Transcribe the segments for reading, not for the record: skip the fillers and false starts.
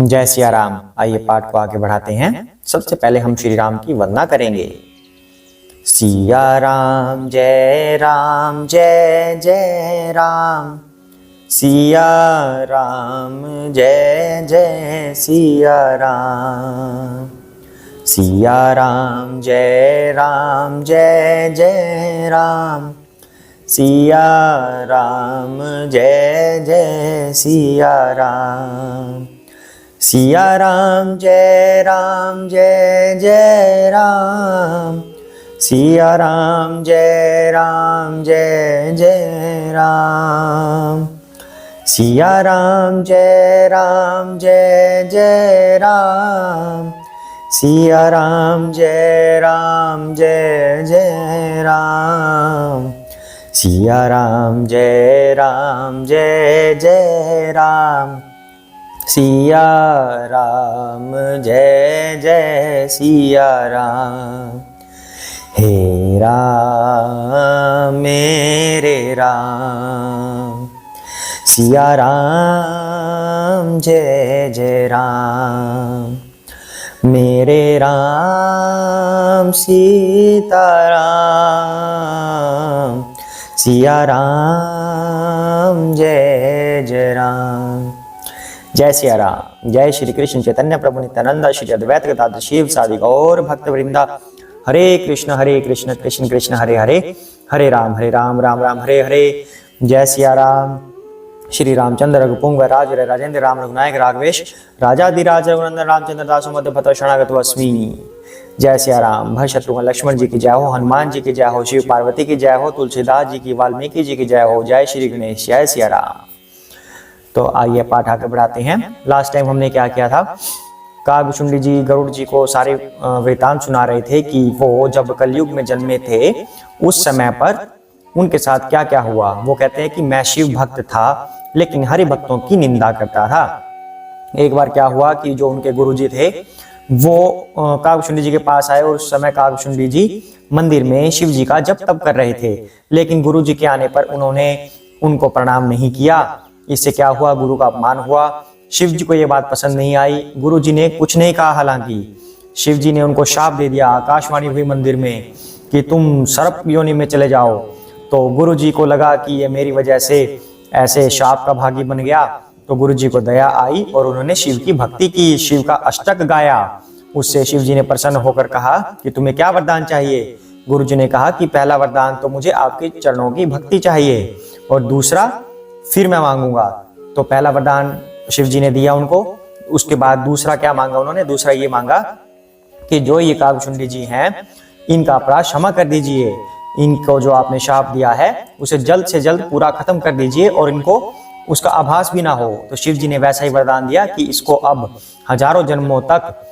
जय सिया राम। आइए पाठ को आगे बढ़ाते हैं। सबसे पहले हम श्री राम की वंदना करेंगे। सिया राम जय जय राम, सिया राम जय जय सिया राम, सिया राम जय जय राम, सिया राम जय जय सिया राम, सिया राम जय जय राम, सिया राम जय जय राम, सिया राम जय जय राम, सिया राम जय जय राम, सिया राम जय जय राम, सिया राम जय जय सिया राम। हे राम मेरे राम, सिया राम जय जय राम, मेरे राम सीता राम, सिया राम जय जय राम। जय सिया राम। जय श्री कृष्ण चैतन्य प्रभु नित्यानंद, श्री अद्वैत गदाधर शिव सादि गौर भक्त वृंदा। हरे कृष्ण कृष्ण कृष्ण हरे हरे, हरे राम राम राम हरे हरे। जय सिया राम। श्री रामचंद्र रघुपुंग राज राजेंद्र राम रघुनायक राघवेश राजाधिराज रघुनंदन रामचंद्र दासु मध्य भक्त शरणागत अस्मि। जय सिया राम। भय शत्रुघ्न लक्ष्मण जी की जय हो, हनुमान जी की जय हो, शिव पार्वती की जय हो, तुलसीदास जी की, वाल्मीकि जी की जय हो। जय श्री गणेश। जय सिया राम। तो आइए पाठ आगे बढ़ाते हैं। लास्ट टाइम हमने क्या किया था, कागभुशुंडी जी गरुड़ जी को सारे वृतांत सुना रहे थे कि वो जब कलयुग में जन्मे थे उस समय पर उनके साथ क्या क्या हुआ। वो कहते हैं कि मैं शिव भक्त था लेकिन हरि भक्तों की निंदा करता था। एक बार क्या हुआ कि जो उनके गुरुजी थे वो कागभुशुंडी जी के पास आए और उस समय कागभुशुंडी जी मंदिर में शिव जी का जप तप कर रहे थे, लेकिन गुरु जी के आने पर उन्होंने उनको प्रणाम नहीं किया। इससे क्या हुआ, गुरु का अपमान हुआ। शिव जी को यह बात पसंद नहीं आई। गुरु जी ने कुछ नहीं कहा, हालांकि शिव जी ने उनको शाप दे दिया। आकाशवाणी हुई मंदिर में कि तुम सर्प योनि में चले जाओ। तो गुरु जी को लगा कि ये मेरी वजह से ऐसे शाप का भागी बन गया। तो गुरु जी को दया आई और उन्होंने शिव की भक्ति की, शिव का अष्टक गाया। उससे शिव जी ने प्रसन्न होकर कहा कि तुम्हें क्या वरदान चाहिए। गुरु जी ने कहा कि पहला वरदान तो मुझे आपके चरणों की भक्ति चाहिए और दूसरा फिर मैं मांगूंगा। तो पहला वरदान शिव जी ने दिया उनको। उसके बाद दूसरा क्या मांगा उन्होंने, दूसरा ये मांगा कि जो ये कागभुशुंडी जी हैं इनका अपराध क्षमा कर दीजिए, इनको जो आपने शाप दिया है उसे जल्द से जल्द पूरा खत्म कर दीजिए और इनको उसका आभास भी ना हो। तो शिव जी ने वैसा ही वरदान दिया कि इसको अब हजारों जन्मों तक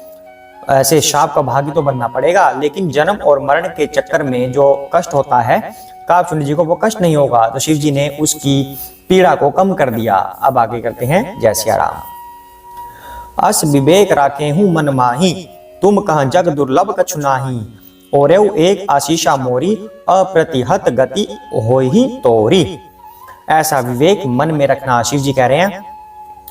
ऐसे शाप का भागी तो बनना पड़ेगा, लेकिन जन्म और मरण के चक्कर में जो कष्ट होता है कागभुशुंडी जी को वो कष्ट नहीं होगा। तो शिव जी ने उसकी पीड़ा को कम कर दिया। अब आगे करते हैं। जय सिया राम। अस विवेक राखे हूं मन माही, तुम कह जग दुर्लभ कछु नाही, और एक आशीषा मोरी, अप्रतिहत गति होई तोरी। ऐसा विवेक मन में रखना, शिव जी कह रहे हैं,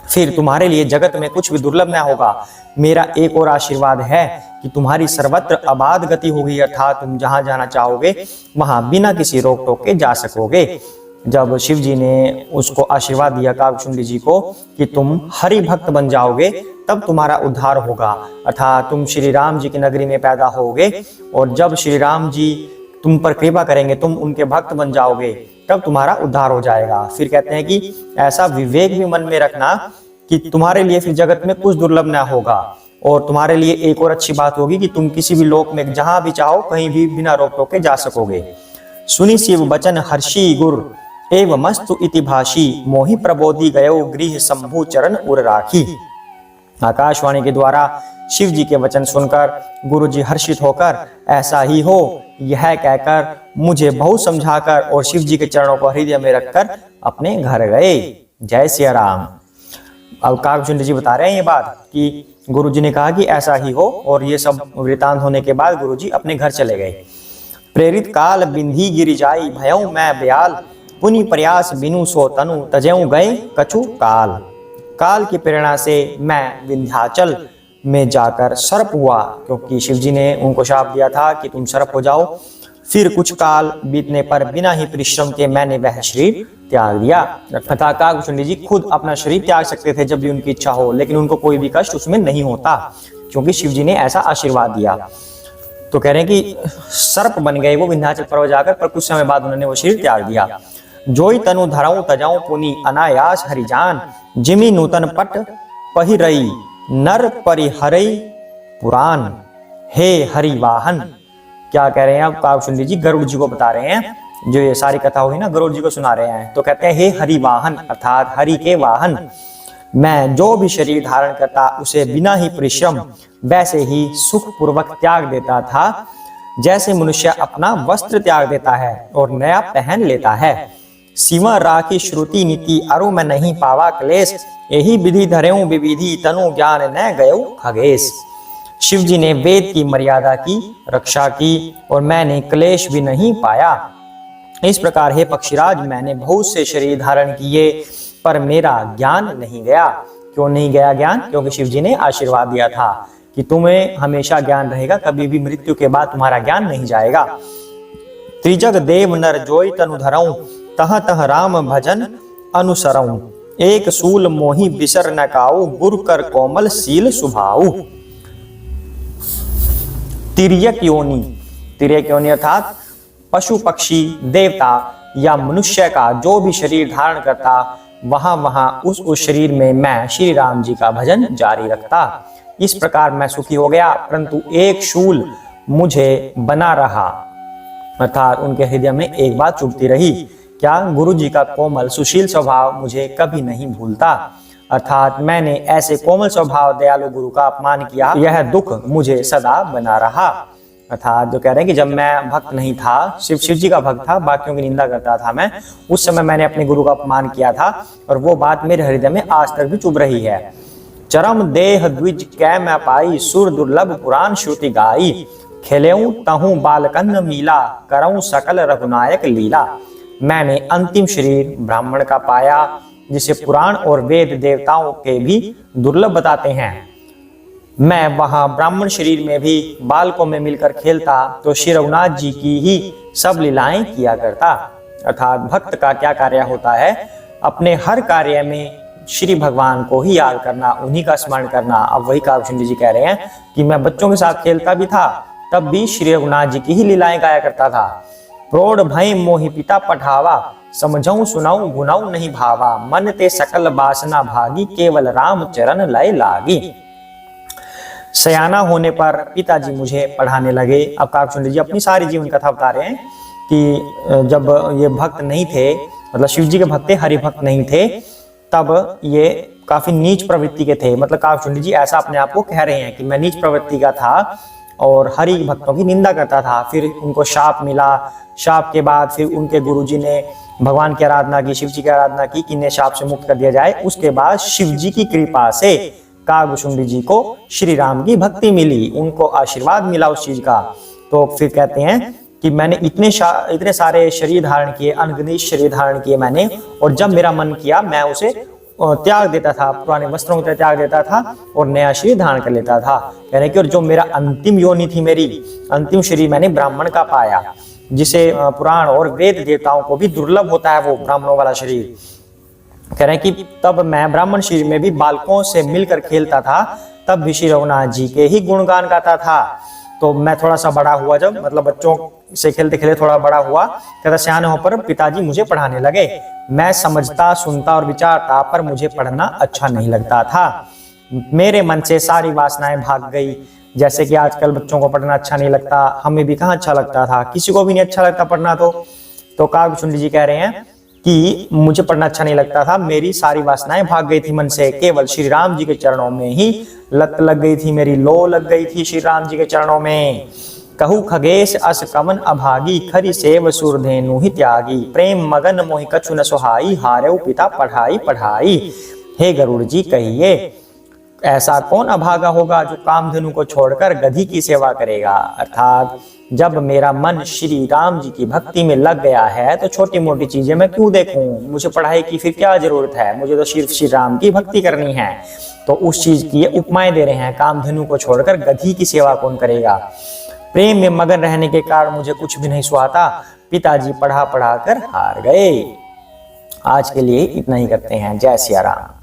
फिर तुम्हारे लिए जगत में कुछ भी दुर्लभ न होगा। मेरा एक और आशीर्वाद है कि तुम्हारी सर्वत्र अबाध गति होगी, अर्थात तुम जहां जाना चाहोगे वहां बिना किसी रोक टोक के जा सकोगे। जब शिव जी ने उसको आशीर्वाद दिया कागभुशुंडी जी को कि तुम हरि भक्त बन जाओगे तब तुम्हारा उद्धार होगा, अर्थात तुम श्री राम जी की नगरी में पैदा होगे और जब श्री राम जी तुम पर कृपा करेंगे, तुम उनके भक्त बन जाओगे, तब तुम्हारा उद्धार हो जाएगा। फिर कहते हैं कि ऐसा विवेक भी मन में रखना कि तुम्हारे लिए फिर जगत में कुछ दुर्लभ न होगा। और तुम्हारे लिए एक और अच्छी बात होगी कि तुम किसी भी लोक में जहां भी चाहो कहीं भी बिना रोक टोक के जा सकोगे। सुनी शिव बचन हर्षि गुर, एव मस्तु इति भाषी, मोहि प्रबोधि गयो गृह शंभु चरण उर राखी। आकाशवाणी के द्वारा शिव जी के वचन सुनकर गुरु जी हर्षित होकर ऐसा ही हो यह कहकर मुझे बहुत समझाकर और शिव जी के चरणों को हृदय में रखकर अपने घर गए। जय सिया राम। अब कागभुशुंडी जी बता रहे हैं ये बात कि गुरु जी ने कहा कि ऐसा ही हो, और ये सब वृतांत होने के बाद गुरु जी अपने घर चले गए। प्रेरित काल बिंधी गिरि जाई, भयऊ मैं ब्याल, पुनि प्रयास बिनु सो तनु, तजेऊ गए कछु काल। काल की प्रेरणा से मैं विंध्याचल में जाकर सर्प हुआ, क्योंकि शिव जी ने उनको शाप दिया था कि तुम सर्प हो जाओ। फिर कुछ काल बीतने पर बिना ही परिश्रम के मैंने वह शरीर त्याग दिया। तथा काकभूषुंडी जी खुद अपना शरीर त्याग सकते थे जब भी उनकी इच्छा हो, लेकिन उनको कोई भी कष्ट उसमें नहीं होता, क्योंकि शिव जी ने ऐसा आशीर्वाद दिया। तो कह रहे हैं कि सर्प बन गए वो विंध्याचल पर्वत जाकर, पर कुछ समय बाद उन्होंने वो शरीर त्याग दिया। जोई तनु धराऊं तजाऊं पुनि अनायास हरिजान, जिमी नूतन पट पहिरई नर परिहरई पुराण, हे हरिवाहन। क्या कह रहे हैं अब काकभूषुंडी जी? गरुड़ जी को बता रहे हैं, जो ये सारी कथा हुई ना गरुड़ जी को सुना रहे हैं। तो कहते हैं हे हरिवाहन, अर्थात हरि के वाहन, मैं जो भी शरीर धारण करता उसे बिना ही परिश्रम वैसे ही सुख पूर्वक त्याग देता था, जैसे मनुष्य अपना वस्त्र त्याग देता है और नया पहन लेता है। सीमा राखी श्रुति नीति अरु में नहीं पावा क्लेश, यही विधि धरेऊं विविधि तनु ज्ञान न गयो खगेश। शिव जी ने वेद की मर्यादा की रक्षा की और मैंने क्लेश भी नहीं पाया। इस प्रकार हे पक्षीराज, मैंने बहुत से शरीर धारण किए पर मेरा ज्ञान नहीं गया। क्यों नहीं गया ज्ञान? क्योंकि शिव जी ने आशीर्वाद दिया था कि तुम्हें हमेशा ज्ञान रहेगा, कभी भी मृत्यु के बाद तुम्हारा ज्ञान नहीं जाएगा। त्रिजग देव नर जोई तनु धरऊं, तह तह राम भजन अनुसरऊं, एक सूल मोहि बिसर न काऊ, गुरु कर कोमल सील सुभाऊ। तिर्यक योनि, तिर्यक योनि अर्थात पशु पक्षी देवता या मनुष्य का जो भी शरीर धारण करता, वहां वहां उस शरीर में मैं श्री राम जी का भजन जारी रखता। इस प्रकार मैं सुखी हो गया, परंतु एक शूल मुझे बना रहा, अर्थात उनके हृदय में एक बात चुभती रही। क्या? गुरु जी का कोमल सुशील स्वभाव मुझे कभी नहीं भूलता, अर्थात मैंने ऐसे कोमल स्वभाव दयालु गुरु का अपमान किया, यह दुख मुझे सदा बना रहा। अर्थात जो कह रहे हैं कि जब मैं भक्त नहीं था, शिव जी का भक्त था, बाकियों की निंदा करता था मैं, उस समय मैंने अपने गुरु का अपमान किया था और वो बात मेरे हृदय में आज तक भी चुभ रही है। चरम देह द्विज कै मैं पाई, सुर दुर्लभ पुराण श्रुति गाई, खेलेऊं तहूं बालकन मीला, करऊं सकल रघुनायक लीला। मैंने अंतिम शरीर ब्राह्मण का पाया, जिसे पुराण और वेद देवताओं के भी दुर्लभ बताते हैं। मैं वहां ब्राह्मण शरीर में भी बालकों में मिलकर खेलता तो श्री रघुनाथ जी की ही सब लीलाएं किया करता। अर्थात भक्त का क्या कार्य होता है? अपने हर कार्य में श्री भगवान को ही याद करना, उन्हीं का स्मरण करना। अब वही काकभूषुंडी जी कह रहे हैं कि मैं बच्चों के साथ खेलता भी था, तब भी श्री रघुनाथ जी की ही लीलाएं गाया करता था। प्रौढ़ भय मोहि पिता पठावा, समझऊं सुनाऊं गुनाऊं नहीं भावा, मन ते सकल वासना भागी, केवल राम चरण लय लागी। सयाना होने पर पिताजी मुझे पढ़ाने लगे। अब काकभूषुंडी जी अपनी सारी जीवन कथा बता रहे हैं कि जब ये भक्त नहीं थे, मतलब शिव जी के भक्त थे, हरि भक्त नहीं थे, तब ये काफी नीच प्रवृत्ति के थे। मतलब काकभूषुंडी जी ऐसा अपने आप को कह रहे हैं कि मैं नीच प्रवृत्ति का था और हरि भक्तों की निंदा करता था। फिर उनको शाप मिला, शाप के बाद फिर उनके गुरुजी ने भगवान की आराधना की, शिव जी की आराधना की कि इन्हें शाप से मुक्त कर दिया जाए। उसके बाद शिव जी की कृपा से काकभूषुंडी जी को श्री राम की भक्ति मिली, उनको आशीर्वाद मिला उस चीज का। तो फिर कहते हैं कि मैंने इतने सारे शरीर धारण किए, अनगिनत शरीर धारण किए मैंने, और जब मेरा मन किया मैं उसे त्याग देता था, पुराने वस्त्रों को त्याग देता था और नया शरीर धारण कर लेता था। कह रहे कि और जो मेरा अंतिम योनि थी, मेरी अंतिम शरीर मैंने ब्राह्मण का पाया, जिसे पुराण और वेद देवताओं को भी दुर्लभ होता है वो ब्राह्मणों वाला शरीर। कह रहे हैं कि तब मैं ब्राह्मण शरीर में भी बालकों से मिलकर खेलता था, तब भी श्री रघुनाथ जी के ही गुणगान गाता था। तो मैं थोड़ा सा बड़ा हुआ, जब मतलब बच्चों से खेलते खेलते थोड़ा बड़ा हुआ, कहता सियाने होकर पिताजी मुझे पढ़ाने लगे। मैं समझता, सुनता और विचारता, पर मुझे पढ़ना अच्छा नहीं लगता था। मेरे मन से सारी वासनाएं भाग गई। जैसे कि आजकल बच्चों को पढ़ना अच्छा नहीं लगता, हमें भी कहाँ अच्छा लगता था, किसी को भी नहीं अच्छा लगता पढ़ना। तो काकभूषुंडी जी कह रहे हैं कि मुझे पढ़ना अच्छा नहीं लगता था, मेरी सारी वासनाएं भाग गई थी मन से, केवल श्री राम जी के चरणों में ही लत लग गई थी, मेरी लो लग गई थी श्री राम जी के चरणों में। कहू खगेश अस कवन अभागी, खरी सेव सुरधेनु ही त्यागी, प्रेम मगन मोहि कछु न सुहाई, हारेउ पिता पढ़ाई पढ़ाई। हे गरुड़ जी कहिए, ऐसा कौन अभागा होगा जो कामधेनु को छोड़कर गधी की सेवा करेगा। अर्थात जब मेरा मन श्री राम जी की भक्ति में लग गया है तो छोटी मोटी चीजें मैं क्यों देखूं, मुझे पढ़ाई की फिर क्या जरूरत है, मुझे तो सिर्फ श्री राम की भक्ति करनी है। तो उस चीज की ये उपमाएं दे रहे हैं, कामधेनु को छोड़कर गधी की सेवा कौन करेगा। प्रेम में मगन रहने के कारण मुझे कुछ भी नहीं सुहाता, पिताजी पढ़ा पढ़ा कर हार गए। आज के लिए इतना ही करते हैं। जय सिया राम।